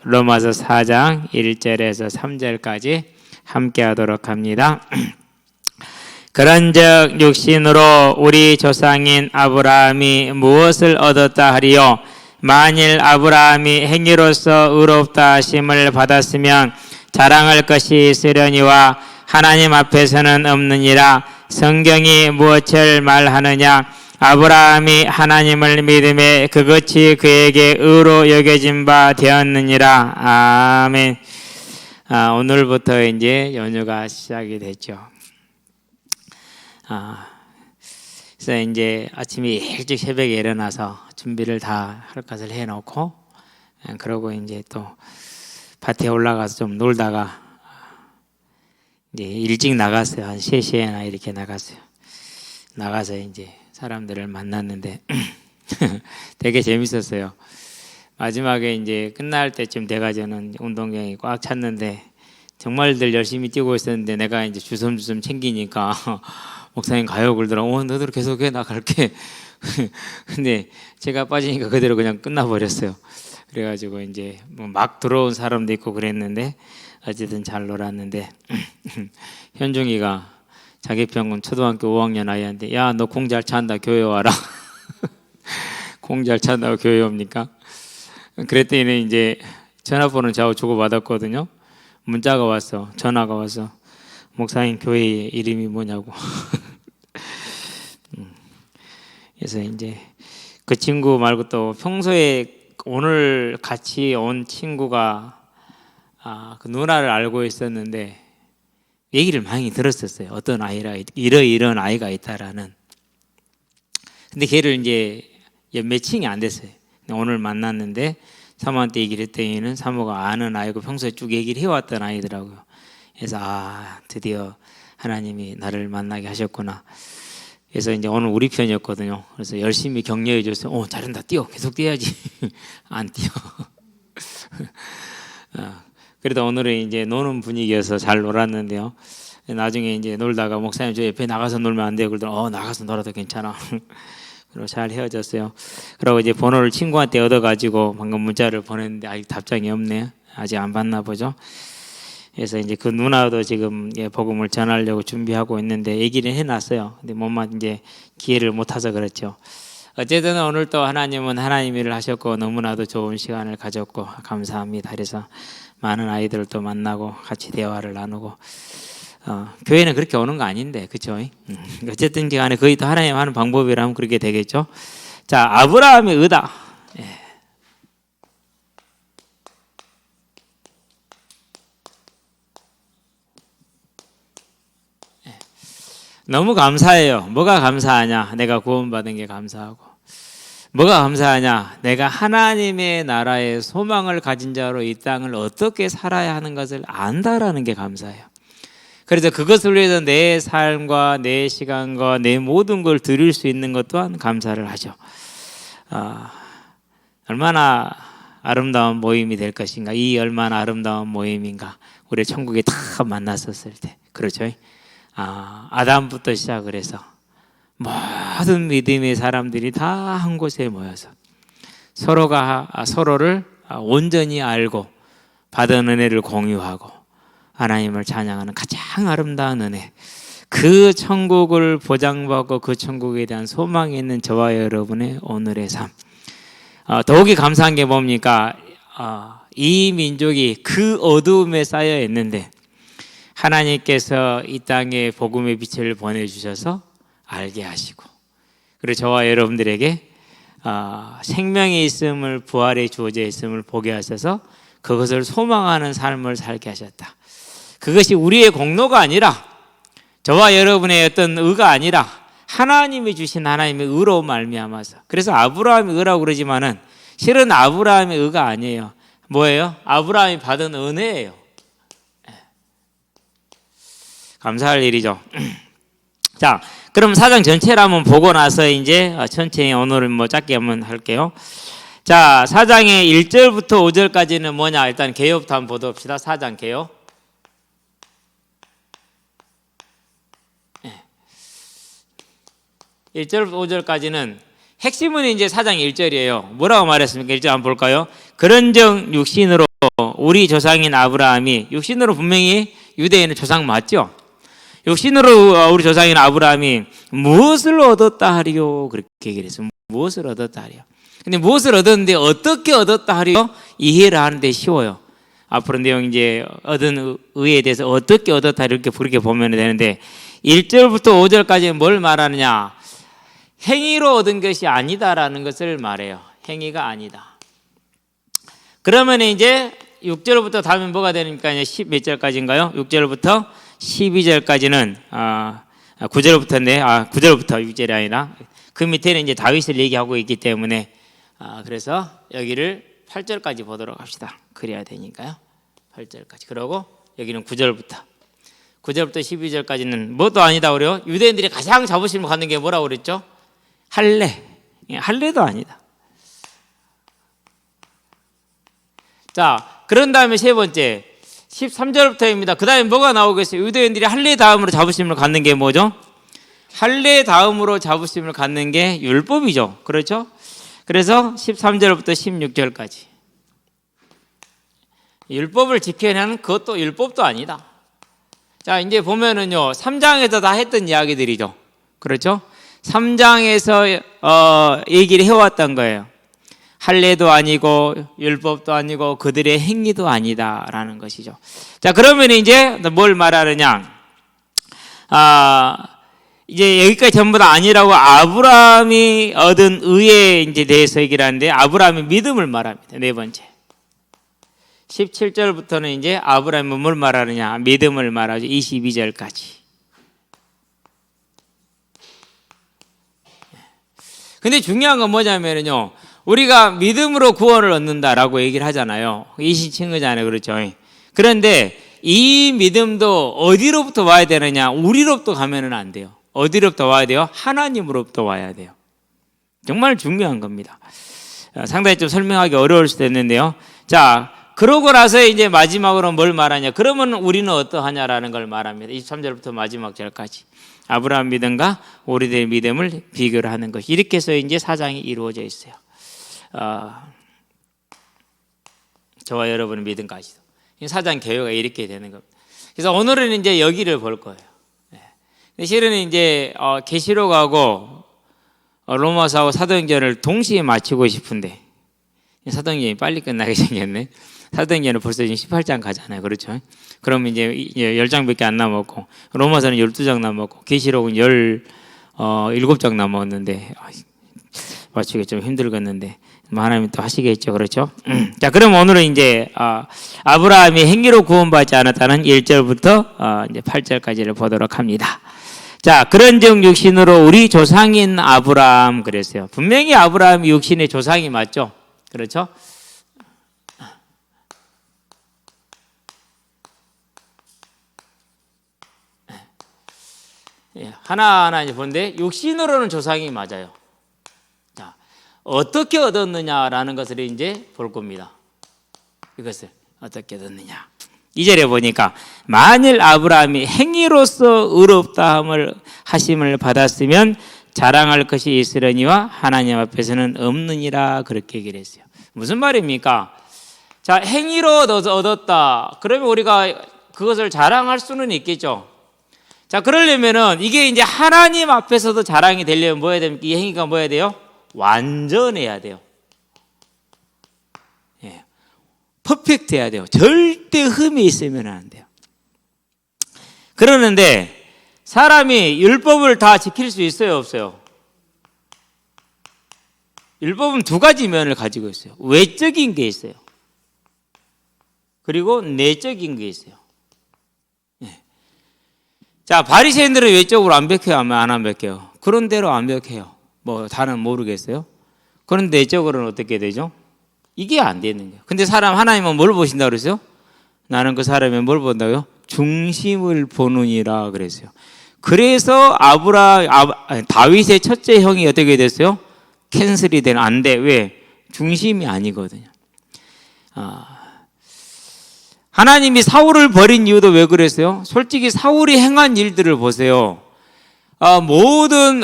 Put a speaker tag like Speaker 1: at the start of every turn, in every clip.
Speaker 1: 로마서 4장 1절에서 3절까지 함께 하도록 합니다. 그런즉 육신으로 우리 조상인 아브라함이 무엇을 얻었다 하리요? 만일 아브라함이 행위로서 의롭다 하심을 받았으면 자랑할 것이 있으려니와 하나님 앞에서는 없느니라. 성경이 무엇을 말하느냐? 아브라함이 하나님을 믿음에 그것이 그에게 의로 여겨진 바 되었느니라. 아멘. 오늘부터 이제 연휴가 시작이 됐죠. 그래서 이제 아침에 일찍 새벽에 일어나서 준비를 다 할 것을 해놓고, 그러고 이제 또 밭에 올라가서 좀 놀다가 이제 일찍 나갔어요. 한 3시에나 이렇게 나갔어요. 나가서 이제 사람들을 만났는데 되게 재밌었어요. 마지막에 이제 끝날 때쯤 돼가지고는 운동경이 꽉 찼는데 정말들 열심히 뛰고 있었는데 내가 이제 주섬주섬 챙기니까 목사님 가요 그러더라고. 너들 계속해, 나 갈게. 근데 제가 빠지니까 그대로 그냥 끝나버렸어요. 그래가지고 이제 뭐 막 들어온 사람도 있고 그랬는데 어쨌든 잘 놀았는데 현중이가 자기 병원 초등학교 5학년 아이한테 야, 너 공 잘 찬다, 교회 와라. 공 잘 찬다고 교회 옵니까? 그랬더니 이제 전화번호 좌우 주고받았거든요. 문자가 왔어, 전화가 왔어. 목사님 교회 이름이 뭐냐고. 그래서 이제 그 친구 말고 또 평소에 오늘 같이 온 친구가 그 누나를 알고 있었는데 얘기를 많이 들었었어요. 어떤 아이라 이런 아이가 있다라는. 근데 걔를 이제 매칭이 안 됐어요. 오늘 만났는데 사모한테 얘기를 했더니는 사모가 아는 아이고 평소에 쭉 얘기를 해왔던 아이더라고요. 그래서 드디어 하나님이 나를 만나게 하셨구나. 그래서 이제 오늘 우리 편이었거든요. 그래서 열심히 격려해 줬어요. 잘한다, 뛰어, 계속 뛰어야지. 안 뛰어. 그래도 오늘은 이제 노는 분위기여서 잘 놀았는데요. 나중에 이제 놀다가 목사님 저 옆에 나가서 놀면 안 돼요. 그러더니 나가서 놀아도 괜찮아. 그리고 잘 헤어졌어요. 그리고 이제 번호를 친구한테 얻어가지고 방금 문자를 보냈는데 아직 답장이 없네요. 아직 안 받나 보죠. 그래서 이제 그 누나도 지금 복음을 전하려고 준비하고 있는데 얘기를 해놨어요. 근데 뭐만 이제 기회를 못 타서 그렇죠. 어쨌든 오늘 또 하나님은 하나님 일을 하셨고 너무나도 좋은 시간을 가졌고 감사합니다. 그래서 많은 아이들을 또 만나고 같이 대화를 나누고 교회는 그렇게 오는 거 아닌데, 그렇죠? 어쨌든 간에 거의 또 하나님 하는 방법이라면 그렇게 되겠죠. 자, 아브라함의 의다. 너무 감사해요. 뭐가 감사하냐? 내가 구원받은 게 감사하고. 뭐가 감사하냐? 내가 하나님의 나라의 소망을 가진 자로 이 땅을 어떻게 살아야 하는 것을 안다라는 게 감사해요. 그래서 그것을 위해서 내 삶과 내 시간과 내 모든 걸 드릴 수 있는 것 또한 감사를 하죠. 얼마나 아름다운 모임이 될 것인가. 이 얼마나 아름다운 모임인가. 우리 천국에 다 만났었을 때. 그렇죠? 아담부터 시작을 해서 모든 믿음의 사람들이 다 한 곳에 모여서 서로가 서로를 온전히 알고 받은 은혜를 공유하고 하나님을 찬양하는 가장 아름다운 은혜, 그 천국을 보장받고 그 천국에 대한 소망이 있는 저와 여러분의 오늘의 삶. 더욱이 감사한 게 뭡니까? 이 민족이 그 어두움에 쌓여 있는데 하나님께서 이 땅에 복음의 빛을 보내주셔서 알게 하시고, 그리고 저와 여러분들에게 생명이 있음을, 부활의 주어져 있음을 보게 하셔서 그것을 소망하는 삶을 살게 하셨다. 그것이 우리의 공로가 아니라, 저와 여러분의 어떤 의가 아니라 하나님이 주신 하나님의 의로 말미암아서. 그래서 아브라함의 의라고 그러지만은 실은 아브라함의 의가 아니에요. 뭐예요? 아브라함이 받은 은혜예요. 감사할 일이죠. 자, 그럼 사장 전체를 한번 보고 나서 이제 천천히 오늘은 뭐 짧게 한번 할게요. 자, 4장의 1절부터 5절까지는 뭐냐? 일단 개요부터 한번 보도록 4장 개요. 1절부터 5절까지는 핵심은 이제 4장 1절이에요. 뭐라고 말했습니까? 1절 한번 볼까요? 그런즉 육신으로 우리 조상인 아브라함이 육신으로 분명히 유대인의 조상 맞죠? 육신으로 우리 조상인 아브라함이 무엇을 얻었다 하리요? 그렇게 얘기를 했어요. 무엇을 얻었다 하리요? 근데 무엇을 얻었는데 어떻게 얻었다 하리요? 이해를 하는데 쉬워요. 앞으로 내용 이제 얻은 의에 대해서 어떻게 얻었다 이렇게 그렇게 보면 되는데 1절부터 5절까지 뭘 말하느냐? 행위로 얻은 것이 아니다라는 것을 말해요. 행위가 아니다. 그러면 이제 6절부터 다음에 뭐가 되니까 이제 10 몇 절까지인가요? 6절부터 12절까지는 9절부터인데 9절부터 6절이 아니라 그 밑에는 이제 다윗을 얘기하고 있기 때문에 그래서 여기를 8절까지 보도록 합시다. 그래야 되니까요. 8절까지. 그러고 여기는 9절부터 12절까지는 뭐도 아니다 그래요. 유대인들이 가장 자부심을 갖는 게 뭐라고 그랬죠? 할례. 할례도 아니다. 자, 그런 다음에 세 번째 13절부터입니다. 그 다음에 뭐가 나오겠어요? 유대인들이 할례 다음으로 자부심을 갖는 게 뭐죠? 할례 다음으로 자부심을 갖는 게 율법이죠. 그렇죠? 그래서 13절부터 16절까지 율법을 지켜야 하는 그것도 율법도 아니다. 자, 이제 보면은요 3장에서 다 했던 이야기들이죠. 그렇죠? 3장에서 얘기를 해왔던 거예요. 할례도 아니고 율법도 아니고 그들의 행위도 아니다라는 것이죠. 자, 그러면 이제 뭘 말하느냐? 이제 여기까지 전부 다 아니라고 아브라함이 얻은 의에 이제 대해서 얘기를 하는데 아브라함의 믿음을 말합니다. 네 번째. 17절부터는 이제 아브라함은 뭘 말하느냐? 믿음을 말하죠. 22절까지. 근데 중요한 건 뭐냐면요. 우리가 믿음으로 구원을 얻는다라고 얘기를 하잖아요. 이신칭의잖아요. 그렇죠? 그런데 이 믿음도 어디로부터 와야 되느냐? 우리로부터 가면은 안 돼요. 어디로부터 와야 돼요? 하나님으로부터 와야 돼요. 정말 중요한 겁니다. 상당히 좀 설명하기 어려울 수도 있는데요. 자, 그러고 나서 이제 마지막으로 뭘 말하냐? 그러면 우리는 어떠하냐라는 걸 말합니다. 23절부터 마지막 절까지. 아브라함 믿음과 우리들의 믿음을 비교를 하는 것. 이렇게 해서 이제 사장이 이루어져 있어요. 저와 여러분의 믿음까지도. 사장 개요가 이렇게 되는 겁니다. 그래서 오늘은 이제 여기를 볼 거예요. 실은 이제 계시록하고 로마서하고 사도행전을 동시에 마치고 싶은데 사도행전이 빨리 끝나게 생겼네. 사도행전은 벌써 지금 18장 가잖아요. 그렇죠? 그러면 이제 10장밖에 안 남았고 로마서는 12장 남았고 계시록은 17장 남았는데 맞추기 좀 힘들겠는데 하나님이 또 하시겠죠. 그렇죠? 자, 그럼 오늘은 이제 아브라함이 행위로 구원받지 않았다는 1절부터 이제 8절까지를 보도록 합니다. 자, 그런즉 육신으로 우리 조상인 아브라함 그랬어요. 분명히 아브라함이 육신의 조상이 맞죠? 그렇죠? 하나하나 이제 보는데 육신으로는 조상이 맞아요. 자, 어떻게 얻었느냐라는 것을 이제 볼 겁니다. 이것을 어떻게 얻었느냐. 2절에 보니까 만일 아브라함이 행위로서 의롭다 하심을 받았으면 자랑할 것이 있으려니와 하나님 앞에서는 없느니라 그렇게 얘기를 했어요. 무슨 말입니까? 자, 행위로 얻었다. 그러면 우리가 그것을 자랑할 수는 있겠죠. 자, 그러려면은 이게 이제 하나님 앞에서도 자랑이 되려면 뭐 해야 됩니까? 이 행위가 뭐 해야 돼요? 완전해야 돼요. 예. 퍼펙트 해야 돼요. 절대 흠이 있으면 안 돼요. 그러는데 사람이 율법을 다 지킬 수 있어요, 없어요? 율법은 두 가지 면을 가지고 있어요. 외적인 게 있어요. 그리고 내적인 게 있어요. 자, 바리새인들은 외적으로 완벽해요, 안 완벽해요? 그런 대로 완벽해요. 뭐 다는 모르겠어요. 그런데 내적으로는 어떻게 되죠? 이게 안 되는 거예요. 근데 하나님은 뭘 보신다고 그랬어요? 나는 그 사람의 뭘 본다고요? 중심을 보느니라 그랬어요. 그래서 다윗의 첫째 형이 어떻게 됐어요? 캔슬이 되는 안 돼. 왜? 중심이 아니거든요. 하나님이 사울을 버린 이유도 왜 그랬어요? 솔직히 사울이 행한 일들을 보세요. 모든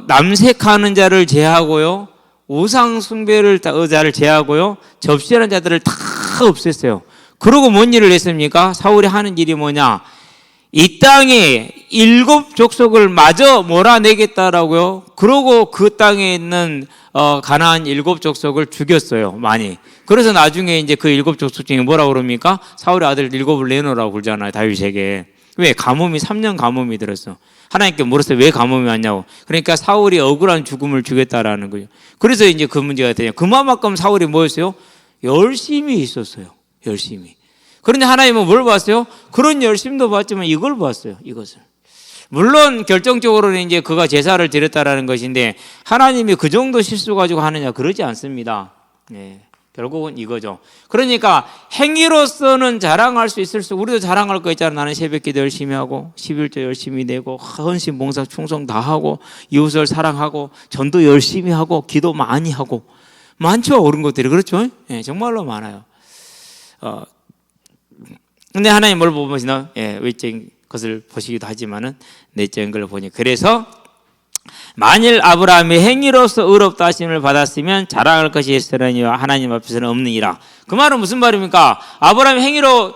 Speaker 1: 남색하는 자를 제하고요, 우상 숭배를 자를 제하고요, 접시하는 자들을 다 없앴어요. 그러고 뭔 일을 했습니까? 사울이 하는 일이 뭐냐? 이 땅에 7 족속을 마저 몰아내겠다라고요. 그러고 그 땅에 있는 가나안 7 족속을 죽였어요. 많이. 그래서 나중에 이제 그 7 족속 중에 뭐라고 그럽니까? 사울의 아들 7을 내놓으라고 그러잖아요. 다윗에게. 왜? 가뭄이 3년 가뭄이 들었어. 하나님께 물었어요. 왜 가뭄이 왔냐고. 그러니까 사울이 억울한 죽음을 주겠다라는 거죠. 그래서 이제 그 문제가 되냐. 그만큼 사울이 뭐였어요? 열심히 있었어요. 열심히. 그런데 하나님은 뭘 봤어요? 그런 열심도 봤지만 이걸 봤어요. 이것을. 물론 결정적으로는 이제 그가 제사를 드렸다라는 것인데 하나님이 그 정도 실수 가지고 하느냐 그러지 않습니다. 네. 결국은 이거죠. 그러니까 행위로서는 자랑할 수 있을 수, 우리도 자랑할 거 있잖아. 나는 새벽기도 열심히 하고 11조 열심히 내고 헌신 봉사 충성 다 하고 이웃을 사랑하고 전도 열심히 하고 기도 많이 하고 많죠. 그런 것들이. 그렇죠? 네, 정말로 많아요. 근데 하나님 뭘 보시나? 예, 외적인 것을 보시기도 하지만은 내적인 걸 보니. 그래서 만일 아브라함이 행위로서 의롭다 하심을 받았으면 자랑할 것이 있으려니와 하나님 앞에서는 없느니라. 그 말은 무슨 말입니까? 아브라함이 행위로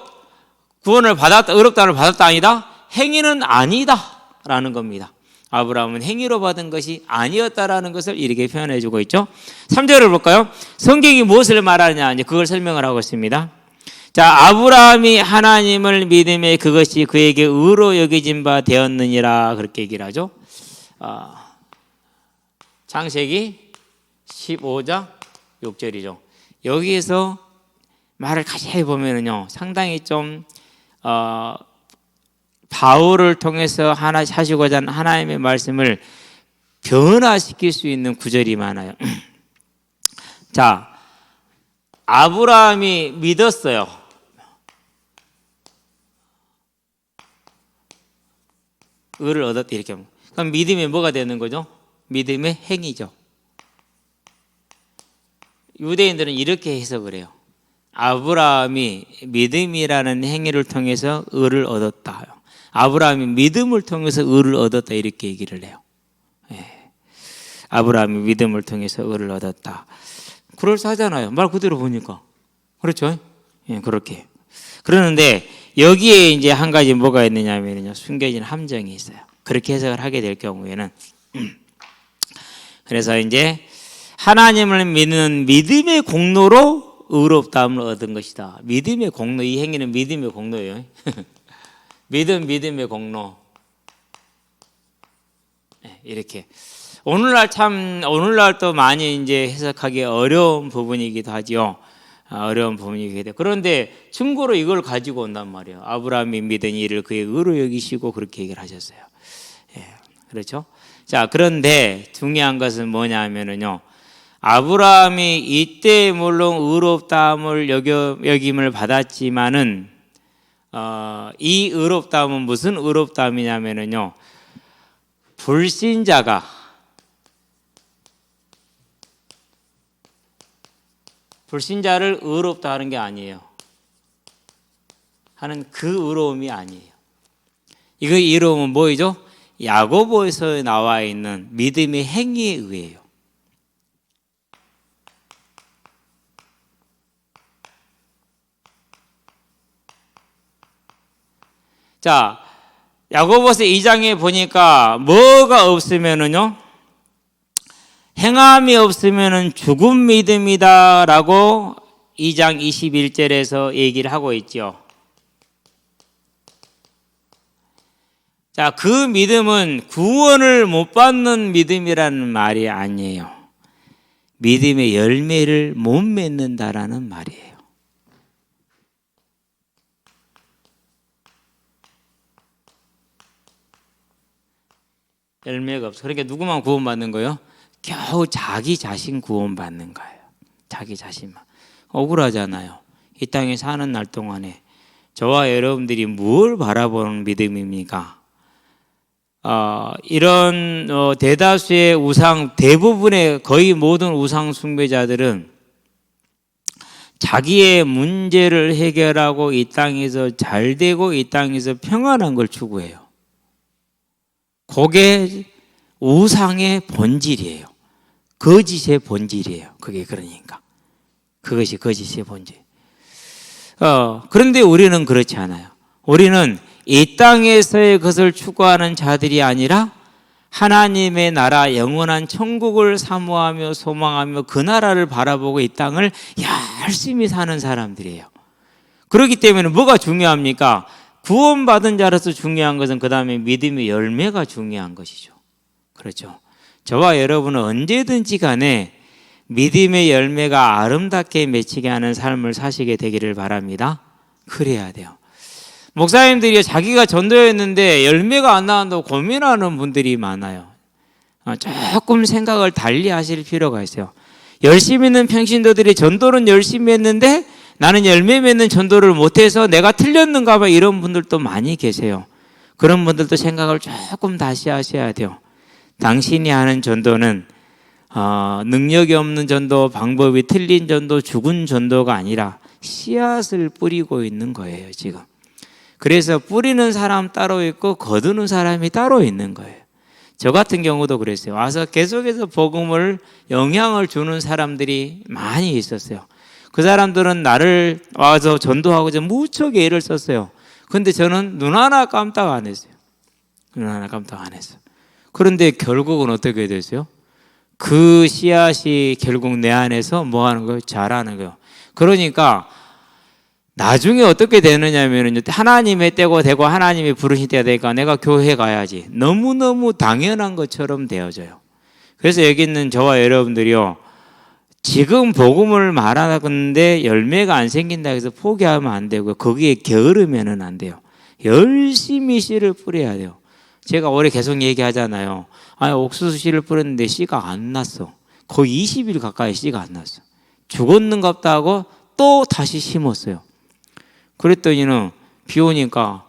Speaker 1: 구원을 받았다, 의롭다를 받았다 아니다? 행위는 아니다라는 겁니다. 아브라함은 행위로 받은 것이 아니었다라는 것을 이렇게 표현해 주고 있죠. 3절을 볼까요? 성경이 무엇을 말하느냐, 이제 그걸 설명을 하고 있습니다. 자, 아브라함이 하나님을 믿음에 그것이 그에게 의로 여겨진 바 되었느니라 그렇게 얘기를 하죠. 창세기 15장 6절이죠. 여기에서 말을 자세히 보면은요, 상당히 좀 바울을 통해서 하시고자 하는 하나님의 말씀을 변화시킬 수 있는 구절이 많아요. 자, 아브라함이 믿었어요. 의를 얻었다 이렇게 하면. 그럼 믿음이 뭐가 되는 거죠? 믿음의 행위죠. 유대인들은 이렇게 해석을 해요. 아브라함이 믿음이라는 행위를 통해서 의를 얻었다. 아브라함이 믿음을 통해서 의를 얻었다 이렇게 얘기를 해요. 예. 아브라함이 믿음을 통해서 의를 얻었다. 그럴싸하잖아요. 말 그대로 보니까. 그렇죠? 예, 그렇게. 그러는데 여기에 이제 한 가지 뭐가 있느냐면요, 숨겨진 함정이 있어요. 그렇게 해석을 하게 될 경우에는. 그래서 이제 하나님을 믿는 믿음의 공로로 의롭다함을 얻은 것이다. 믿음의 공로, 이 행위는 믿음의 공로예요. 믿음의 공로. 이렇게. 오늘날 또 많이 이제 해석하기 어려운 부분이기도 하지요. 어려운 부분이기도 해요. 그런데 충고로 이걸 가지고 온단 말이에요. 아브라함이 믿은 이를 그의 의로 여기시고 그렇게 얘기를 하셨어요. 예, 그렇죠? 자, 그런데 중요한 것은 뭐냐 하면은요, 아브라함이 이때 물론 의롭다함을 여김을 받았지만은 이 의롭다함은 무슨 의롭다함이냐면은요, 불신자를 의롭다 하는 게 아니에요. 하는 그 의로움이 아니에요. 이 의로움은 뭐이죠? 야고보에서 나와 있는 믿음의 행위에 의해요. 자, 야고보서 2장에 보니까 뭐가 없으면은요, 행함이 없으면은 죽은 믿음이다라고 2장 21절에서 얘기를 하고 있죠. 자, 그 믿음은 구원을 못 받는 믿음이라는 말이 아니에요. 믿음의 열매를 못 맺는다라는 말이에요. 열매가 없어. 그러니까 누구만 구원받는 거예요? 겨우 자기 자신 구원받는 거예요. 자기 자신만. 억울하잖아요. 이 땅에 사는 날 동안에 저와 여러분들이 뭘 바라보는 믿음입니까? 이런 대다수의 대부분의 거의 모든 우상 숭배자들은 자기의 문제를 해결하고 이 땅에서 잘 되고 이 땅에서 평안한 걸 추구해요. 그게 우상의 본질이에요. 거짓의 본질이에요. 그게 그러니까. 그것이 거짓의 본질. 그런데 우리는 그렇지 않아요. 우리는 이 땅에서의 것을 추구하는 자들이 아니라 하나님의 나라 영원한 천국을 사모하며 소망하며 그 나라를 바라보고 이 땅을 열심히 사는 사람들이에요. 그렇기 때문에 뭐가 중요합니까? 구원받은 자로서 중요한 것은 그 다음에 믿음의 열매가 중요한 것이죠. 그렇죠. 저와 여러분은 언제든지 간에 믿음의 열매가 아름답게 맺히게 하는 삶을 사시게 되기를 바랍니다. 그래야 돼요. 목사님들이 자기가 전도했는데 열매가 안 나온다고 고민하는 분들이 많아요. 조금 생각을 달리 하실 필요가 있어요. 열심히 있는 평신도들이 전도는 열심히 했는데 나는 열매 맺는 전도를 못해서 내가 틀렸는가 봐, 이런 분들도 많이 계세요. 그런 분들도 생각을 조금 다시 하셔야 돼요. 당신이 하는 전도는 능력이 없는 전도, 방법이 틀린 전도, 죽은 전도가 아니라 씨앗을 뿌리고 있는 거예요, 지금. 그래서 뿌리는 사람 따로 있고 거두는 사람이 따로 있는 거예요. 저 같은 경우도 그랬어요. 와서 계속해서 복음을 영향을 주는 사람들이 많이 있었어요. 그 사람들은 나를 와서 전도하고자 무척 애를 썼어요. 근데 저는 눈 하나 깜짝 안 했어요. 눈 하나 깜짝 안 했어요. 그런데 결국은 어떻게 됐어요? 그 씨앗이 결국 내 안에서 뭐 하는 거예요? 자라는 거예요. 그러니까 나중에 어떻게 되느냐면 하나님의 때가 되고 하나님이 부르신 때가 되니까 내가 교회 가야지, 너무너무 당연한 것처럼 되어져요. 그래서 여기 있는 저와 여러분들이요, 지금 복음을 말하는데 열매가 안 생긴다 해서 포기하면 안 되고요, 거기에 게으르면 안 돼요. 열심히 씨를 뿌려야 돼요. 제가 올해 계속 얘기하잖아요. 옥수수 씨를 뿌렸는데 씨가 안 났어. 거의 20일 가까이 씨가 안 났어. 죽었는갑다 하고 또 다시 심었어요. 그랬더니는 비 오니까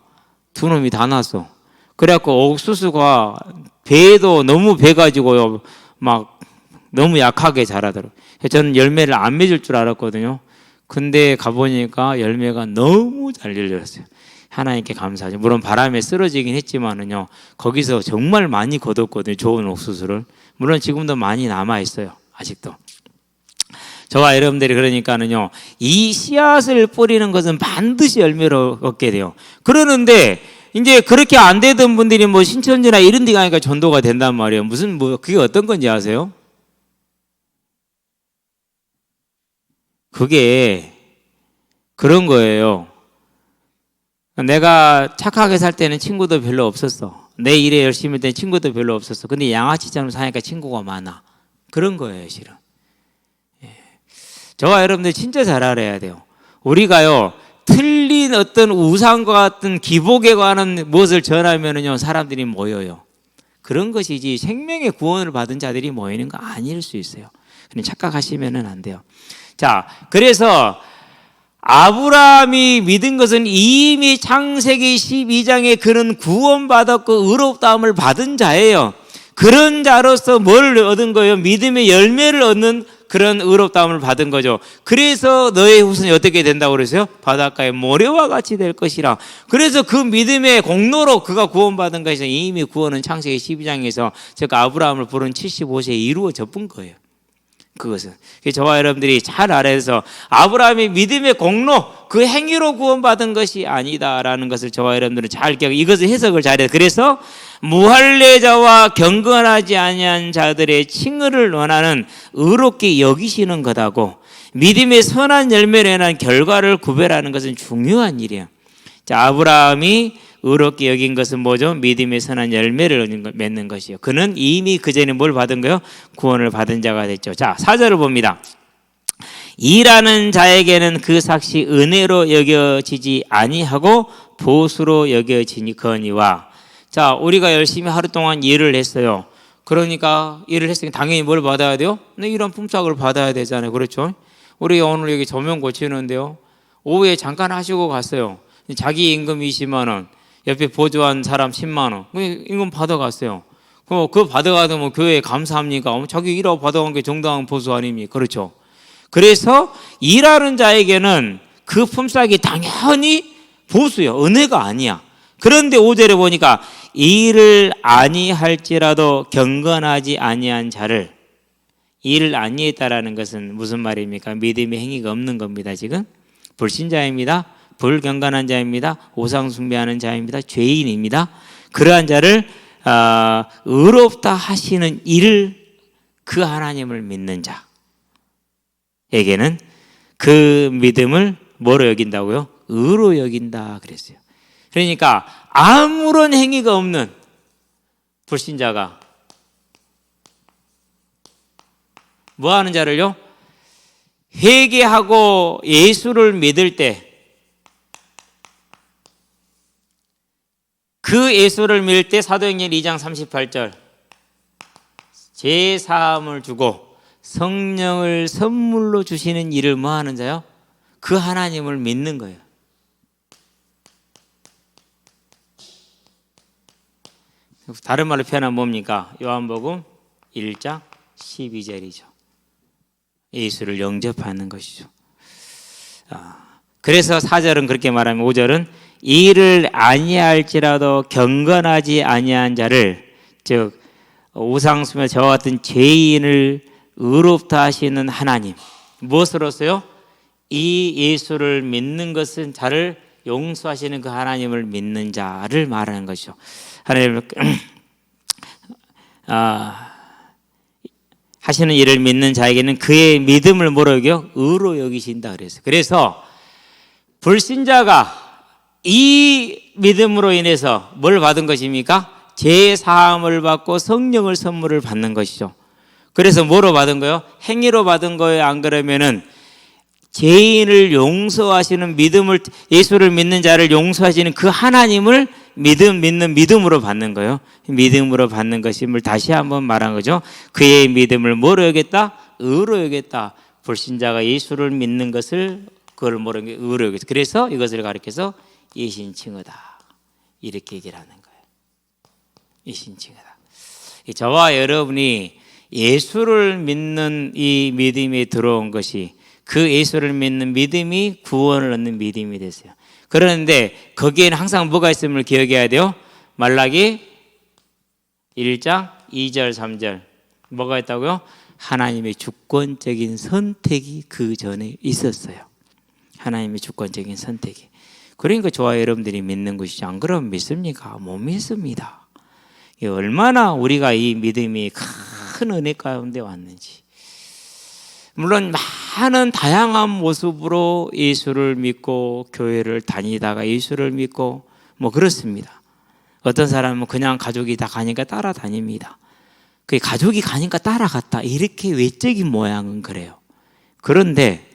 Speaker 1: 두 놈이 다 났어. 그래갖고 옥수수가 배도 너무 배가지고요, 막 너무 약하게 자라더라고요. 저는 열매를 안 맺을 줄 알았거든요. 근데 가보니까 열매가 너무 잘 열렸어요. 하나님께 감사하죠. 물론 바람에 쓰러지긴 했지만은요, 거기서 정말 많이 거뒀거든요, 좋은 옥수수를. 물론 지금도 많이 남아있어요, 아직도. 저와 여러분들이 그러니까는요, 이 씨앗을 뿌리는 것은 반드시 열매를 얻게 돼요. 그러는데 이제 그렇게 안 되던 분들이 뭐 신천지나 이런 데 가니까 전도가 된단 말이에요. 그게 어떤 건지 아세요? 그게 그런 거예요. 내가 착하게 살 때는 친구도 별로 없었어. 내 일에 열심히 할 때는 친구도 별로 없었어. 근데 양아치처럼 사니까 친구가 많아. 그런 거예요, 실은. 저와 여러분들 진짜 잘 알아야 돼요. 우리가요, 틀린 어떤 우상과 같은 기복에 관한 무엇을 전하면은요, 사람들이 모여요. 그런 것이지 생명의 구원을 받은 자들이 모이는 거 아닐 수 있어요. 그냥 착각하시면은 안 돼요. 자, 그래서 아브라함이 믿은 것은 이미 창세기 12장에 그는 구원받았고 의롭다함을 받은 자예요. 그런 자로서 뭘 얻은 거예요? 믿음의 열매를 얻는 그런 의롭다함을 받은 거죠. 그래서 너의 후손이 어떻게 된다고 그랬어요? 바닷가의 모래와 같이 될 것이라. 그래서 그 믿음의 공로로 그가 구원받은 것이죠. 이미 구원은 창세기 12장에서 제가 아브라함을 부른 75세에 이루어져 본 거예요. 그것은 저와 여러분들이 잘 알아서 아브라함이 믿음의 공로, 그 행위로 구원받은 것이 아니다라는 것을 저와 여러분들은 잘 기억하고 이것을 해석을 잘해요. 그래서 무할례자와 경건하지 아니한 자들의 칭의를 원하는 의롭게 여기시는 것하고 믿음의 선한 열매를 내는 결과를 구별하는 것은 중요한 일이에요. 자, 아브라함이 의롭게 여긴 것은 뭐죠? 믿음의 선한 열매를 맺는 것이요. 그는 이미 그전에 뭘 받은 거요? 구원을 받은 자가 됐죠. 자, 4절을 봅니다. 일하는 자에게는 그 삭시 은혜로 여겨지지 아니하고 보수로 여겨지니거니와. 자, 우리가 열심히 하루 동안 일을 했어요. 그러니까 일을 했으니까 당연히 뭘 받아야 돼요? 이런 품삯을 받아야 되잖아요. 그렇죠? 우리 오늘 여기 조명 고치는데요, 오후에 잠깐 하시고 갔어요. 자기 임금 20만 원, 옆에 보조한 사람 10만 원, 임금 받아갔어요. 그거 받아가도 교회에 감사합니까? 자기 일하고 받아간 게 정당한 보수 아닙니까? 그렇죠? 그래서 일하는 자에게는 그 품삯이 당연히 보수예요. 은혜가 아니야. 그런데 5절에 보니까 일을 아니할지라도 경건하지 아니한 자를, 일을 아니했다라는 것은 무슨 말입니까? 믿음의 행위가 없는 겁니다, 지금. 불신자입니다. 불경건한 자입니다. 우상 숭배하는 자입니다. 죄인입니다. 그러한 자를 의롭다 하시는 이를 그 하나님을 믿는 자에게는 그 믿음을 뭐로 여긴다고요? 의로 여긴다 그랬어요. 그러니까 아무런 행위가 없는 불신자가 뭐 하는 자를요? 회개하고 예수를 믿을 때 그 예수를 믿을 때 사도행전 2장 38절 제사함을 주고 성령을 선물로 주시는 일을 뭐 하는 자요? 그 하나님을 믿는 거예요. 다른 말로 표현하면 뭡니까? 요한복음 1장 12절이죠. 예수를 영접하는 것이죠. 그래서 4절은 그렇게 말하면 5절은 이를 아니할지라도 경건하지 아니한 자를 즉 우상숭배 저와 같은 죄인을 의롭다 하시는 하나님 무엇으로서요? 이 예수를 믿는 것은 자를 용서하시는 그 하나님을 믿는 자를 말하는 것이죠. 하나님을 하시는 일을 믿는 자에게는 그의 믿음을 뭐로 여겨? 의로 여기신다 그랬어요. 그래서 불신자가 이 믿음으로 인해서 뭘 받은 것입니까? 죄 사함을 받고 성령을 선물을 받는 것이죠. 그래서 뭐로 받은 거예요? 행위로 받은 거예요? 안 그러면은 죄인을 용서하시는 믿음을 예수를 믿는 자를 용서하시는 그 하나님을 믿는 믿음으로 받는 거예요. 믿음으로 받는 것임을 다시 한번 말한 거죠. 그의 믿음을 뭐로 여겼다? 의로 여겼다. 불신자가 예수를 믿는 것을 그걸 뭐로 여겼다? 의로 여겼다. 그래서 이것을 가리켜서 예신칭의다 이렇게 얘기를 하는 거예요. 예신칭의다. 저와 여러분이 예수를 믿는 이 믿음에 들어온 것이 그 예수를 믿는 믿음이 구원을 얻는 믿음이 됐어요. 그런데 거기에는 항상 뭐가 있음을 기억해야 돼요. 말라기 1장 2절 3절 뭐가 있다고요? 하나님의 주권적인 선택이 그 전에 있었어요. 하나님의 주권적인 선택이. 그러니까 저와 여러분들이 믿는 것이지 안 그러면 믿습니까? 못 믿습니다. 얼마나 우리가 이 믿음이 큰 은혜 가운데 왔는지. 물론 많은 다양한 모습으로 예수를 믿고 교회를 다니다가 예수를 믿고 뭐 그렇습니다. 어떤 사람은 그냥 가족이 다 가니까 따라다닙니다. 그 가족이 가니까 따라갔다 이렇게 외적인 모양은 그래요. 그런데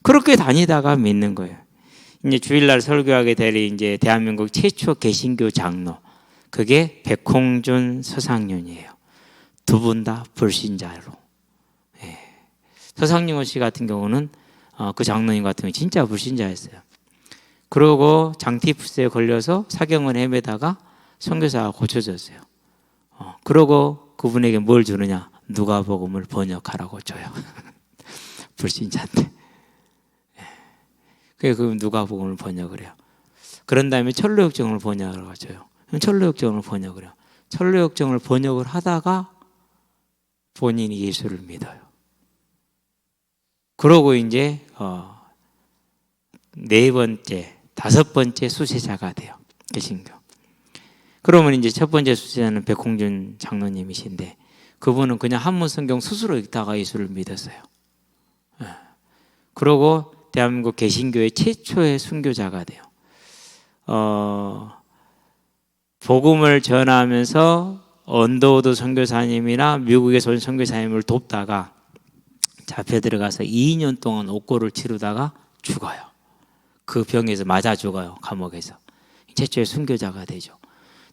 Speaker 1: 그렇게 다니다가 믿는 거예요. 이제 주일날 설교하게 될 이제 대한민국 최초 개신교 장로 그게 백홍준 서상윤이에요. 두 분 다 불신자로. 예. 서상윤 씨 같은 경우는 그 장로님 같은 경우 진짜 불신자였어요. 그러고 장티푸스에 걸려서 사경을 헤매다가 선교사가 고쳐졌어요. 그러고 그분에게 뭘 주느냐? 누가복음을 번역하라고 줘요. 불신자인데. 그래서 그 누가복음을 번역을 해요. 그런 다음에 철로역정을 번역을 줘요. 철로역정을 번역을 해요. 철로역정을 번역을 하다가 본인이 예수를 믿어요. 그러고 이제 네 번째, 다섯 번째 수세자가 돼요. 개신교. 그러면 이제 첫 번째 수세자는 백홍준 장로님이신데 그분은 그냥 한문 성경 스스로 읽다가 예수를 믿었어요. 그러고 대한민국 개신교의 최초의 순교자가 돼요. 복음을 전하면서 언더우드 선교사님이나 미국에서 온 선교사님을 돕다가 잡혀 들어가서 2년 동안 옥고를 치르다가 죽어요. 그 병에서 맞아 죽어요. 감옥에서. 최초의 순교자가 되죠.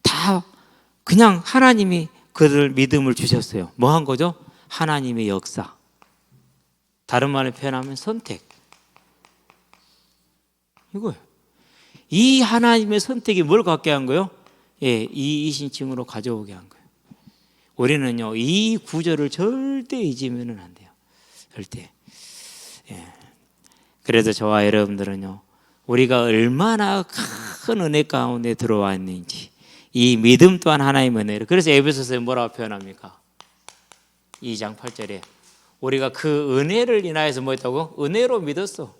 Speaker 1: 다 그냥 하나님이 그들 믿음을 주셨어요. 뭐 한 거죠? 하나님의 역사. 다른 말로 표현하면 선택. 이거예요. 이 하나님의 선택이 뭘 갖게 한 거예요? 예, 이 이신칭으로 가져오게 한 거예요. 우리는요, 이 구절을 절대 잊으면 안 돼요. 절대. 예. 그래서 저와 여러분들은요, 우리가 얼마나 큰 은혜 가운데 들어왔는지, 이 믿음 또한 하나님의 은혜로. 그래서 에베소서에 뭐라고 표현합니까? 2장 8절에 우리가 그 은혜를 인하여서 뭐 했다고? 은혜로 믿었어.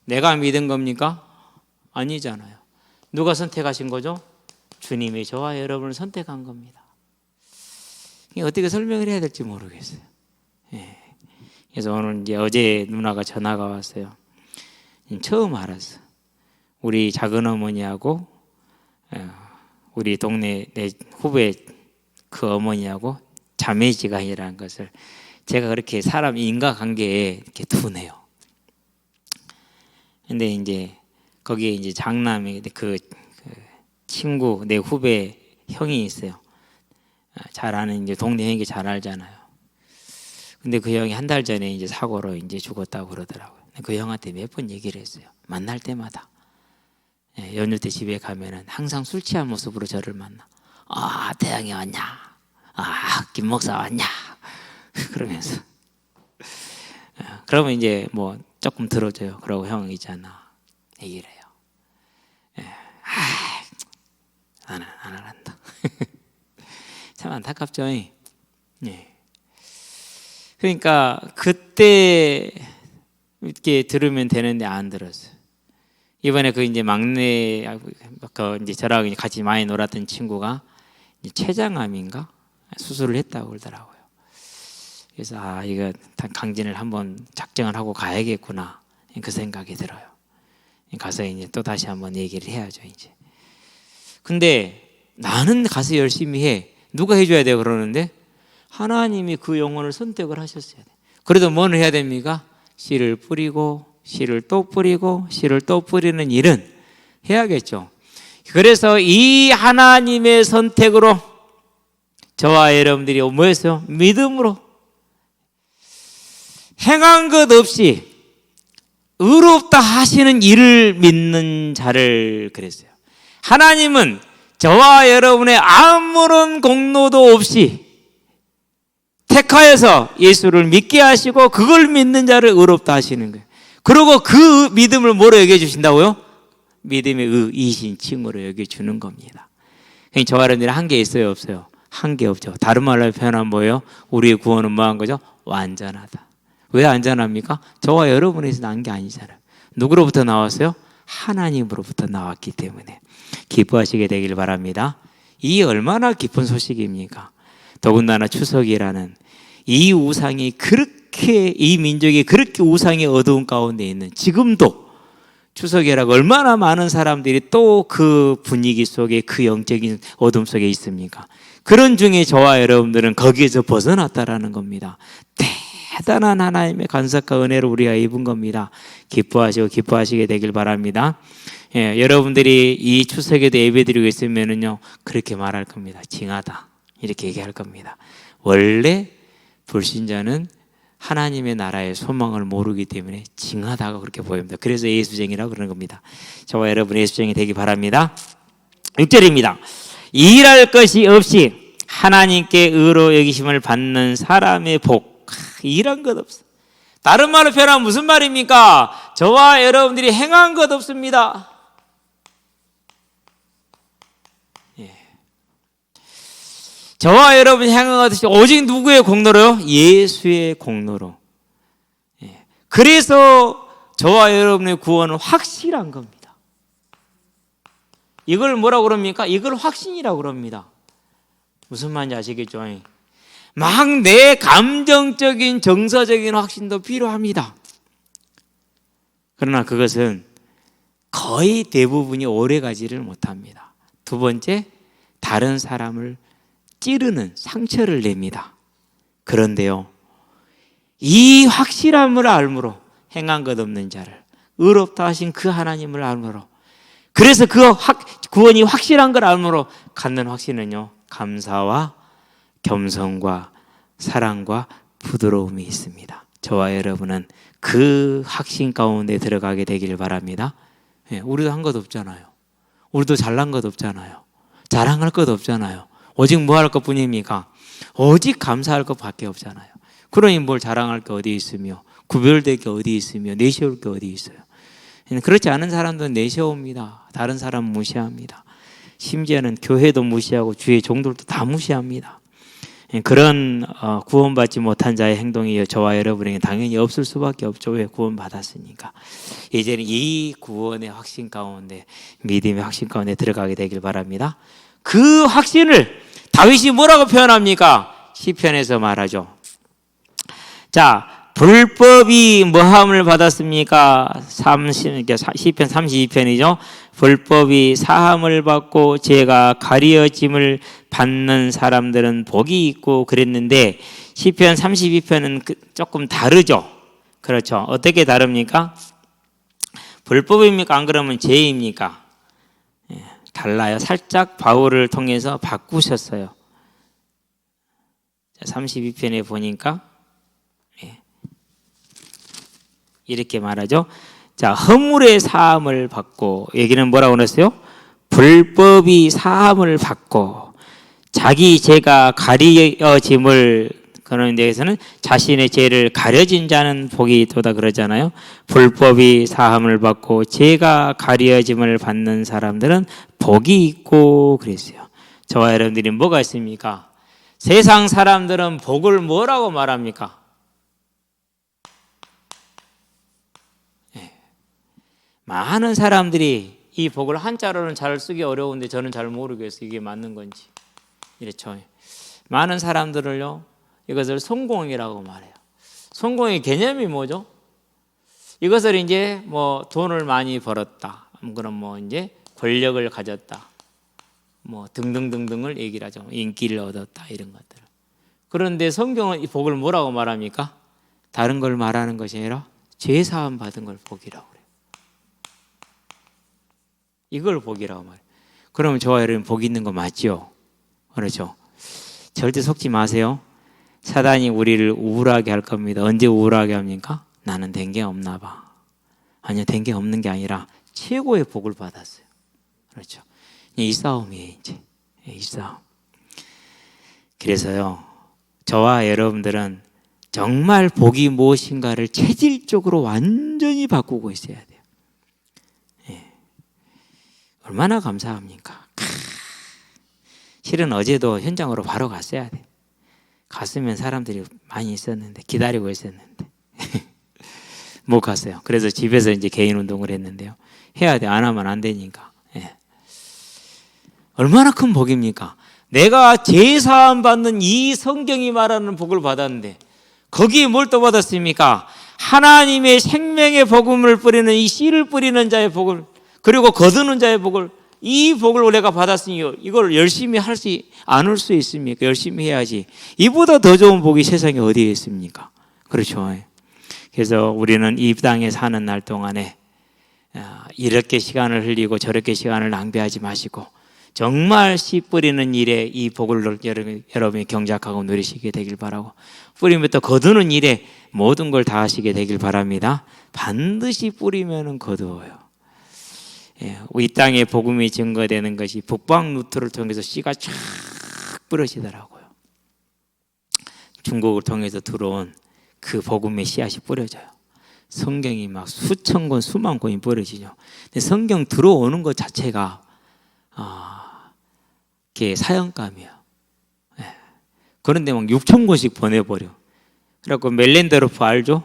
Speaker 1: 내가 믿은 겁니까? 아니잖아요. 누가 선택하신 거죠? 주님이 저와 여러분을 선택한 겁니다. 이게 어떻게 설명을 해야 될지 모르겠어요. 예. 그래서 오늘 이제 어제 누나가 전화가 왔어요. 처음 알았어. 우리 작은 어머니하고 우리 동네 내 후배 그 어머니하고 자매지간이라는 것을 제가 그렇게 사람 인과관계에 이렇게 두네요. 근데 이제 거기에 이제 장남이 그 친구 내 후배 형이 있어요. 잘 아는 이제 동네 형이 잘 알잖아요. 근데 그 형이 한 달 전에 이제 사고로 이제 죽었다고 그러더라고요. 그 형한테 몇 번 얘기를 했어요. 만날 때마다. 연휴 때 집에 가면은 항상 술 취한 모습으로 저를 만나. 아, 태양이 왔냐? 아, 김 목사 왔냐? 그러면서. 그러면 이제 뭐 조금 들어줘요. 그러고 형 있잖아. 얘기를 해요. 나는 안 한다. 참 안타깝죠. 네. 그러니까 그때 이렇게 들으면 되는데 안 들었어요. 이번에 그 이제 막내 그 이제 저랑 같이 많이 놀았던 친구가 췌장암인가 수술을 했다고 그러더라고요. 그래서 이거 강진을 한번 작정을 하고 가야겠구나 그 생각이 들어요. 가서 이제 또 다시 한번 얘기를 해야죠 이제. 근데 나는 가서 열심히 해. 누가 해줘야 돼요 그러는데 하나님이 그 영혼을 선택을 하셨어야 돼. 그래도 뭐는 해야 됩니까? 씨를 뿌리고 씨를 또 뿌리고 씨를 또 뿌리는 일은 해야겠죠. 그래서 이 하나님의 선택으로 저와 여러분들이 뭐였어요? 믿음으로 행한 것 없이 의롭다 하시는 일을 믿는 자를 그랬어요. 하나님은 저와 여러분의 아무런 공로도 없이 택하여서 예수를 믿게 하시고 그걸 믿는 자를 의롭다 하시는 거예요. 그리고 그 믿음을 뭐로 여겨주신다고요? 믿음의 의이신 칭으로 여겨주는 겁니다. 저와 여러분들이 한계 있어요 없어요? 한계 없죠. 다른 말로 표현하면 뭐예요? 우리의 구원은 뭐한 거죠? 완전하다. 왜 완전합니까? 저와 여러분에서 난 게 아니잖아요. 누구로부터 나왔어요? 하나님으로부터 나왔기 때문에 기뻐하시게 되길 바랍니다. 이 얼마나 기쁜 소식입니까? 더군다나 추석이라는 이 우상이 그렇게 이 민족이 그렇게 우상의 어두운 가운데 있는 지금도 추석이라고 얼마나 많은 사람들이 또 그 분위기 속에 그 영적인 어둠 속에 있습니까? 그런 중에 저와 여러분들은 거기에서 벗어났다라는 겁니다. 대단한 하나님의 간섭과 은혜를 우리가 입은 겁니다. 기뻐하시고 기뻐하시게 되길 바랍니다. 여러분들이 이 추석에도 예배드리고 있으면은요 그렇게 말할 겁니다. 징하다 이렇게 얘기할 겁니다. 원래 불신자는 하나님의 나라의 소망을 모르기 때문에 징하다가 그렇게 보입니다. 그래서 예수쟁이라고 그러는 겁니다. 저와 여러분 예수쟁이 되기 바랍니다. 6절입니다. 일할 것이 없이 하나님께 의로 여기심을 받는 사람의 복. 일한 것 없어. 다른 말로 표현하면 무슨 말입니까? 저와 여러분들이 행한 것 없습니다. 저와 여러분이 행한 것 없이 오직 누구의 공로로요? 예수의 공로로. 그래서 저와 여러분의 구원은 확실한 겁니다. 이걸 뭐라고 그럽니까? 이걸 확신이라고 그럽니다. 무슨 말인지 아시겠죠? 막 내 감정적인 정서적인 확신도 필요합니다. 그러나 그것은 거의 대부분이 오래가지를 못합니다. 두 번째, 다른 사람을 찌르는 상처를 냅니다. 그런데요, 이 확실함을 알므로 행한 것 없는 자를 의롭다 하신 그 하나님을 알므로, 그래서 그 구원이 확실한 걸 알므로 갖는 확신은요, 감사와 겸손과 사랑과 부드러움이 있습니다. 저와 여러분은 그 확신 가운데 들어가게 되기를 바랍니다. 우리도 한 것 없잖아요. 우리도 잘난 것 없잖아요. 자랑할 것 없잖아요. 오직 뭐 할 것 뿐입니까? 오직 감사할 것밖에 없잖아요. 그러니 뭘 자랑할 게 어디 있으며 구별될 게 어디 있으며 내세울 게 어디 있어요. 그렇지 않은 사람들은 내세웁니다. 다른 사람 무시합니다. 심지어는 교회도 무시하고 주의 종들도 다 무시합니다. 그런 구원받지 못한 자의 행동이 저와 여러분에게 당연히 없을 수밖에 없죠. 왜? 구원받았으니까. 이제는 이 구원의 확신 가운데, 믿음의 확신 가운데 들어가게 되길 바랍니다. 그 확신을 다윗이 뭐라고 표현합니까? 시편에서 말하죠. 자, 불법이 뭐함을 받았습니까? 시편 32편이죠. 불법이 사함을 받고 죄가 가리어짐을 받는 사람들은 복이 있고 그랬는데, 시편 32편은 조금 다르죠. 그렇죠. 어떻게 다릅니까? 불법입니까? 안 그러면 죄입니까? 달라요. 살짝 바울을 통해서 바꾸셨어요. 32편에 보니까 이렇게 말하죠. 자, 허물의 사함을 받고, 여기는 뭐라고 그랬어요? 불법이 사함을 받고 자기 죄가 가려짐을, 그런 데에서는 자신의 죄를 가려진 자는 복이 있도다 그러잖아요. 불법이 사함을 받고 죄가 가려짐을 받는 사람들은 복이 있고 그랬어요. 저와 여러분들이 뭐가 있습니까? 세상 사람들은 복을 뭐라고 말합니까? 많은 사람들이 이 복을 한자로는 잘 쓰기 어려운데 저는 잘 모르겠어요. 이게 맞는 건지. 이렇죠. 많은 사람들을요, 이것을 성공이라고 말해요. 성공의 개념이 뭐죠? 이것을 이제 뭐 돈을 많이 벌었다, 그럼 뭐 이제 권력을 가졌다, 뭐 등등등등을 얘기를 하죠. 인기를 얻었다, 이런 것들. 그런데 성경은 이 복을 뭐라고 말합니까? 다른 걸 말하는 것이 아니라 죄 사함 받은 걸 복이라고 그래요. 이걸 복이라고 말해요. 그러면 저와 여러분 복 있는 거 맞죠? 그렇죠? 절대 속지 마세요. 사단이 우리를 우울하게 할 겁니다. 언제 우울하게 합니까? 나는 된 게 없나 봐. 아니요, 된 게 없는 게 아니라 최고의 복을 받았어요. 그렇죠? 이 싸움이에요, 이제. 이 싸움. 그래서요, 저와 여러분들은 정말 복이 무엇인가를 체질적으로 완전히 바꾸고 있어야 돼요. 얼마나 감사합니까? 실은 어제도 현장으로 바로 갔어야 돼. 갔으면 사람들이 많이 있었는데, 기다리고 있었는데 못 갔어요. 그래서 집에서 이제 개인 운동을 했는데요. 해야 돼. 안 하면 안 되니까. 얼마나 큰 복입니까? 내가 제사함 받는 이 성경이 말하는 복을 받았는데, 거기에 뭘 또 받았습니까? 하나님의 생명의 복음을 뿌리는, 이 씨를 뿌리는 자의 복을, 그리고 거두는 자의 복을, 이 복을 내가 받았으니 이걸 열심히 할 수 않을 수 있습니까? 열심히 해야지. 이보다 더 좋은 복이 세상에 어디에 있습니까? 그렇죠. 그래서 우리는 이 땅에 사는 날 동안에 이렇게 시간을 흘리고 저렇게 시간을 낭비하지 마시고 정말 씨 뿌리는 일에 이 복을 여러분이 경작하고 누리시게 되길 바라고, 뿌리면 또 거두는 일에 모든 걸 다 하시게 되길 바랍니다. 반드시 뿌리면 거두어요. 이 땅에 복음이 증거되는 것이 북방 루트를 통해서 씨가 쫙 뿌려지더라고요. 중국을 통해서 들어온 그 복음의 씨앗이 뿌려져요. 성경이 막 수천 권, 수만 권이 뿌려지죠. 근데 성경 들어오는 것 자체가 그게 사형감이에요. 그런데 막 6천 권씩 보내버려. 그래갖고 멜렌데로프 알죠?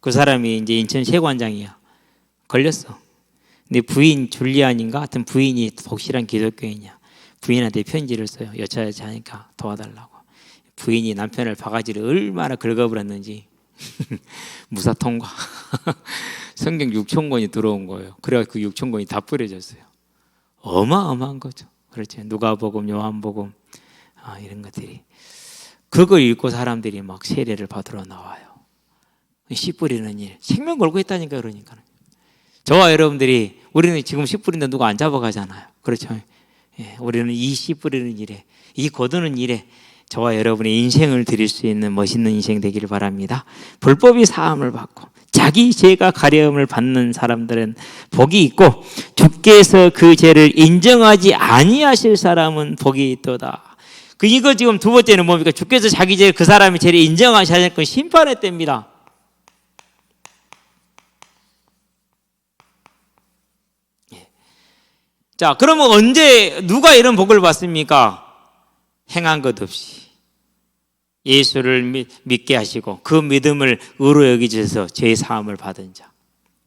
Speaker 1: 그 사람이 이제 인천 세관장이야. 걸렸어. 근데 부인 줄리안인가 하여튼 부인이 독실한 기독교인이야. 부인한테 편지를 써요. 여차여차하니까 도와달라고. 부인이 남편을 바가지를 얼마나 긁어버렸는지 무사 통과. 성경 6천 권이 들어온 거예요. 그래가지고 그 6천 권이 다 뿌려졌어요. 어마어마한 거죠. 그렇죠. 누가복음, 요한복음, 이런 것들이. 그걸 읽고 사람들이 막 세례를 받으러 나와요. 씨 뿌리는 일, 생명 걸고 있다니까. 그러니까 저와 여러분들이, 우리는 지금 씨 뿌리는데 누가 안 잡아가잖아요. 그렇죠. 우리는 이 씨 뿌리는 일에, 이 거두는 일에 저와 여러분의 인생을 드릴 수 있는 멋있는 인생 되기를 바랍니다. 불법이 사함을 받고 자기 죄가 가려움을 받는 사람들은 복이 있고, 주께서 그 죄를 인정하지 아니하실 사람은 복이 있도다. 이거 지금 두 번째는 뭡니까? 주께서 자기 죄, 그 사람이 죄를 인정하지 않을 건 심판의 때입니다. 자, 그러면 언제 누가 이런 복을 받습니까? 행한 것 없이 예수를 믿게 하시고 그 믿음을 의로 여기셔서 죄 사함을 받은 자,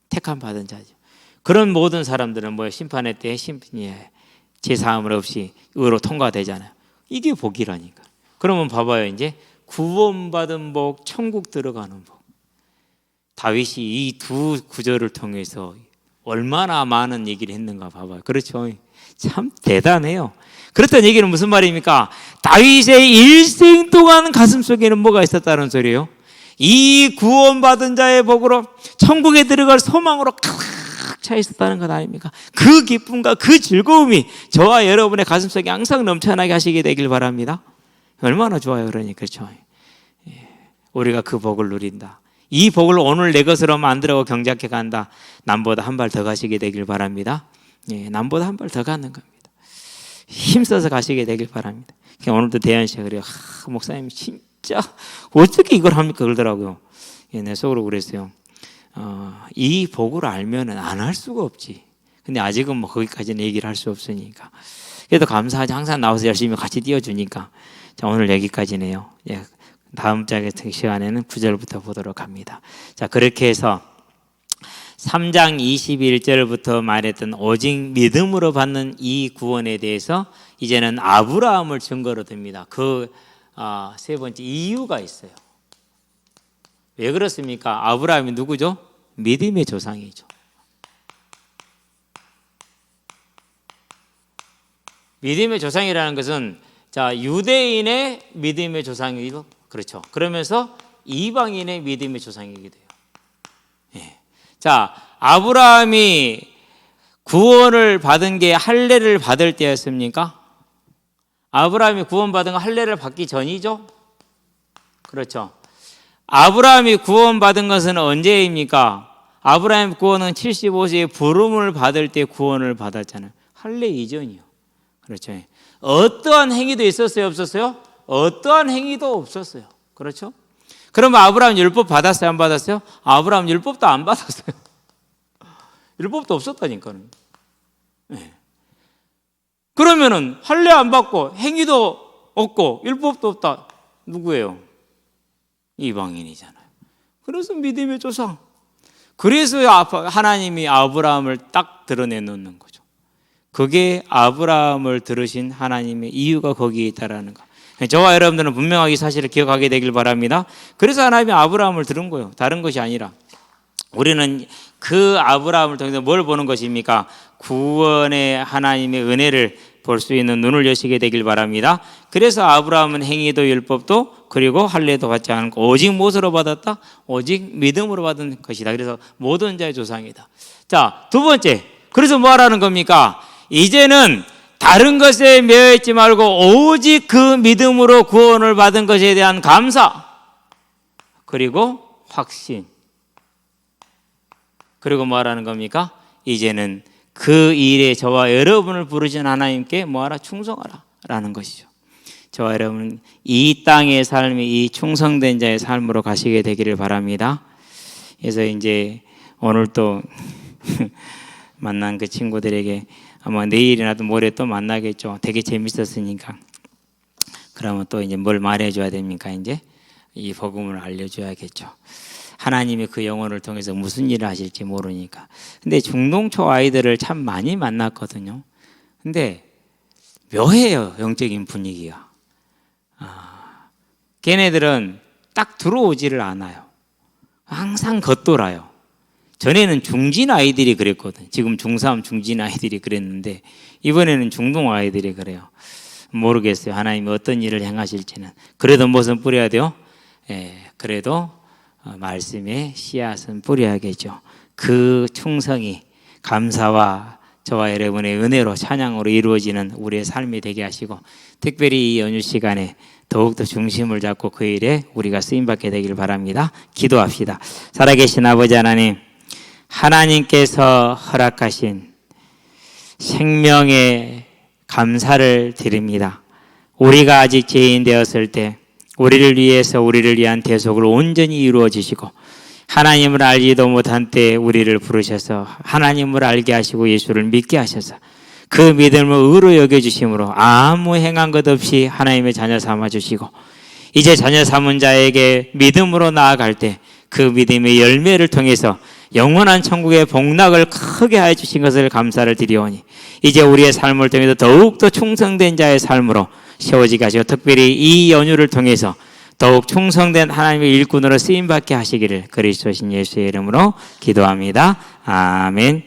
Speaker 1: 택함 받은 자죠. 그런 모든 사람들은 뭐예요? 심판의 때에 죄 사함을 없이 의로 통과되잖아요. 이게 복이라니까. 그러면 봐봐요. 이제 구원받은 복, 천국 들어가는 복. 다윗이 이 두 구절을 통해서 얼마나 많은 얘기를 했는가 봐봐요. 그렇죠? 참 대단해요. 그렇다는 얘기는 무슨 말입니까? 다윗의 일생 동안 가슴속에는 뭐가 있었다는 소리예요? 이 구원받은 자의 복으로 천국에 들어갈 소망으로 가득 차 있었다는 것 아닙니까? 그 기쁨과 그 즐거움이 저와 여러분의 가슴속에 항상 넘쳐나게 하시게 되길 바랍니다. 얼마나 좋아요. 그러니 그렇죠? 우리가 그 복을 누린다. 이 복을 오늘 내 것으로 만들어 경작해 간다. 남보다 한 발 더 가시게 되길 바랍니다. 남보다 한 발 더 가는 겁니다. 힘써서 가시게 되길 바랍니다. 오늘도 대현 씨가 그래요. 목사님 진짜 어떻게 이걸 합니까? 그러더라고요. 내 속으로 그랬어요. 이 복을 알면 안 할 수가 없지. 근데 아직은 뭐 거기까지는 얘기를 할 수 없으니까. 그래도 감사하지. 항상 나와서 열심히 같이 띄워주니까. 자, 오늘 여기까지네요. 다음 시간에는 9절부터 보도록 합니다. 자, 그렇게 해서 3장 21절부터 말했던 오직 믿음으로 받는 이 구원에 대해서 이제는 아브라함을 증거로 듭니다. 세 번째 이유가 있어요. 왜 그렇습니까? 아브라함이 누구죠? 믿음의 조상이죠. 믿음의 조상이라는 것은 자, 유대인의 믿음의 조상이고, 그렇죠. 그러면서 이방인의 믿음의 조상이기도 해요. 자, 아브라함이 구원을 받은 게 할례를 받을 때였습니까? 아브라함이 구원받은 건 할례를 받기 전이죠? 그렇죠. 아브라함이 구원받은 것은 언제입니까? 아브라함 구원은 75세에 부름을 받을 때 구원을 받았잖아요. 할례 이전이요. 그렇죠. 어떠한 행위도 있었어요? 없었어요? 어떠한 행위도 없었어요. 그렇죠? 그러면 아브라함 율법 받았어요? 안 받았어요? 아브라함 율법도 안 받았어요. 율법도 없었다니까요. 그러면은 할례 안 받고 행위도 없고 율법도 없다. 누구예요? 이방인이잖아요. 그래서 믿음의 조상. 그래서 하나님이 아브라함을 딱 드러내놓는 거죠. 그게 아브라함을 들으신 하나님의 이유가 거기에 있다라는 거. 저와 여러분들은 분명하게 사실을 기억하게 되길 바랍니다. 그래서 하나님이 아브라함을 들은 거예요. 다른 것이 아니라. 우리는 그 아브라함을 통해서 뭘 보는 것입니까? 구원의 하나님의 은혜를 볼 수 있는 눈을 여시게 되길 바랍니다. 그래서 아브라함은 행위도 율법도 그리고 할례도 받지 않고 오직 무엇으로 받았다? 오직 믿음으로 받은 것이다. 그래서 모든 자의 조상이다. 자, 두 번째. 그래서 뭐 하라는 겁니까? 이제는 다른 것에 매여있지 말고 오직 그 믿음으로 구원을 받은 것에 대한 감사, 그리고 확신, 그리고 뭐 하라는 겁니까? 이제는 그 일에 저와 여러분을 부르신 하나님께 뭐하라? 충성하라 라는 것이죠. 저와 여러분 이 땅의 삶이 이 충성된 자의 삶으로 가시게 되기를 바랍니다. 그래서 이제 오늘 또 만난 그 친구들에게 아마 내일이나 모레 또 만나겠죠. 되게 재밌었으니까. 그러면 또 이제 뭘 말해줘야 됩니까? 이제 이 복음을 알려줘야겠죠. 하나님이 그 영혼을 통해서 무슨 일을 하실지 모르니까. 근데 중동초 아이들을 참 많이 만났거든요. 근데 묘해요, 영적인 분위기가. 걔네들은 딱 들어오지를 않아요. 항상 겉돌아요. 전에는 중진 아이들이 그랬거든. 지금 중3, 중진 아이들이 그랬는데 이번에는 중동 아이들이 그래요. 모르겠어요. 하나님이 어떤 일을 행하실지는. 그래도 무엇은 뿌려야 돼요? 그래도 말씀의 씨앗은 뿌려야겠죠. 그 충성이 감사와 저와 여러분의 은혜로 찬양으로 이루어지는 우리의 삶이 되게 하시고 특별히 이 연휴 시간에 더욱더 중심을 잡고 그 일에 우리가 쓰임받게 되길 바랍니다. 기도합시다. 살아계신 아버지 하나님, 하나님께서 허락하신 생명에 감사를 드립니다. 우리가 아직 죄인 되었을 때 우리를 위해서 우리를 위한 대속을 온전히 이루어 주시고 하나님을 알지도 못한 때에 우리를 부르셔서 하나님을 알게 하시고 예수를 믿게 하셔서 그 믿음을 의로 여겨주심으로 아무 행한 것 없이 하나님의 자녀 삼아 주시고 이제 자녀 삼은 자에게 믿음으로 나아갈 때 그 믿음의 열매를 통해서 영원한 천국의 복락을 크게 해 주신 것을 감사를 드리오니 이제 우리의 삶을 통해서 더욱더 충성된 자의 삶으로 세워지게 하시고 특별히 이 연휴를 통해서 더욱 충성된 하나님의 일꾼으로 쓰임받게 하시기를 그리스도신 예수의 이름으로 기도합니다. 아멘.